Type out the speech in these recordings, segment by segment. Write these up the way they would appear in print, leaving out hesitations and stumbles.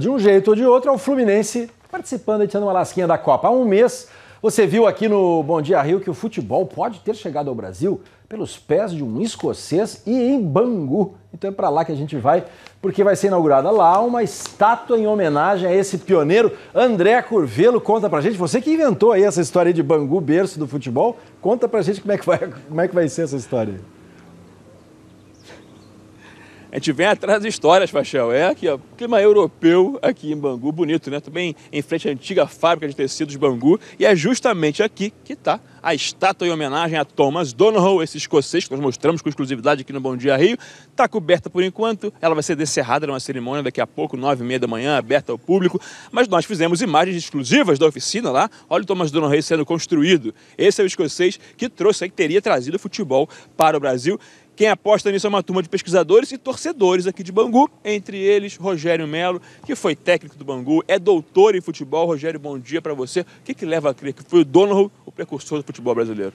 De um jeito ou de outro, é o Fluminense participando e tirando uma lasquinha da Copa. Há um mês, você viu aqui no Bom Dia Rio que o futebol pode ter chegado ao Brasil pelos pés de um escocês e em Bangu. Então é para lá que a gente vai, porque vai ser inaugurada lá uma estátua em homenagem a esse pioneiro. André Curvelo, conta pra gente, você que inventou aí essa história aí de Bangu, berço do futebol, conta pra gente como é que vai ser essa história. A gente vem atrás das histórias, Paixão. É aqui, ó, clima europeu aqui em Bangu, bonito, né? Também em frente à antiga fábrica de tecidos Bangu. E é justamente aqui que está a estátua em homenagem a Thomas Donohoe, esse escocês que nós mostramos com exclusividade aqui no Bom Dia Rio. Está coberta por enquanto, ela vai ser descerrada numa cerimônia daqui a pouco, 9h30 da manhã, aberta ao público. Mas nós fizemos imagens exclusivas da oficina lá. Olha o Thomas Donohoe sendo construído. Esse é o escocês que trouxe, que teria trazido o futebol para o Brasil. Quem aposta nisso é uma turma de pesquisadores e torcedores aqui de Bangu, entre eles Rogério Melo, que foi técnico do Bangu, é doutor em futebol. Rogério, bom dia para você. O que leva a crer que foi o Donohoe o precursor do futebol brasileiro?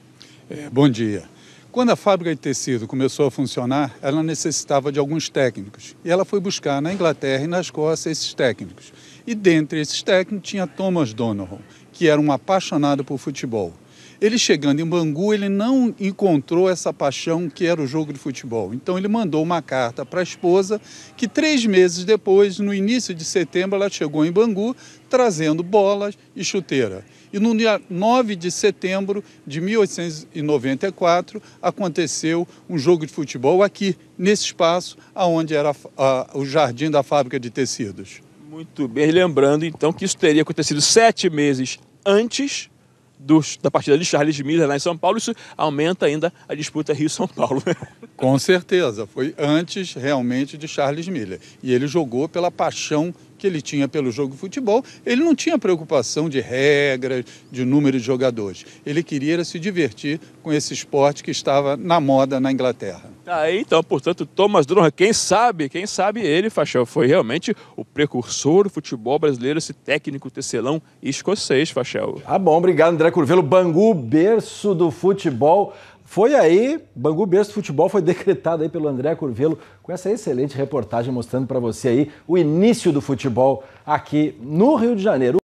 Bom dia. Quando a fábrica de tecido começou a funcionar, ela necessitava de alguns técnicos. E ela foi buscar na Inglaterra e na Escócia esses técnicos. E dentre esses técnicos tinha Thomas Donohoe, que era um apaixonado por futebol. Ele chegando em Bangu, ele não encontrou essa paixão que era o jogo de futebol. Então ele mandou uma carta para a esposa, que 3 meses depois, no início de setembro, ela chegou em Bangu, trazendo bolas e chuteira. E no dia 9 de setembro de 1894, aconteceu um jogo de futebol aqui, nesse espaço, onde era o jardim da fábrica de tecidos. Muito bem, lembrando então que isso teria acontecido 7 meses antes da partida de Charles Miller lá em São Paulo. Isso aumenta ainda a disputa Rio-São Paulo. Com certeza, foi antes realmente de Charles Miller. E ele jogou pela paixão que ele tinha pelo jogo de futebol. Ele não tinha preocupação de regras, de número de jogadores. Ele queria se divertir com esse esporte que estava na moda na Inglaterra. Aí, então, portanto, Thomas Donohoe, quem sabe ele, Fachel, foi realmente o precursor do futebol brasileiro, esse técnico tecelão escocês, Fachel. Tá bom, obrigado, André Curvelo. Bangu, berço do futebol. Foi aí, Bangu, berço do futebol, foi decretado aí pelo André Curvelo, com essa excelente reportagem mostrando para você aí o início do futebol aqui no Rio de Janeiro.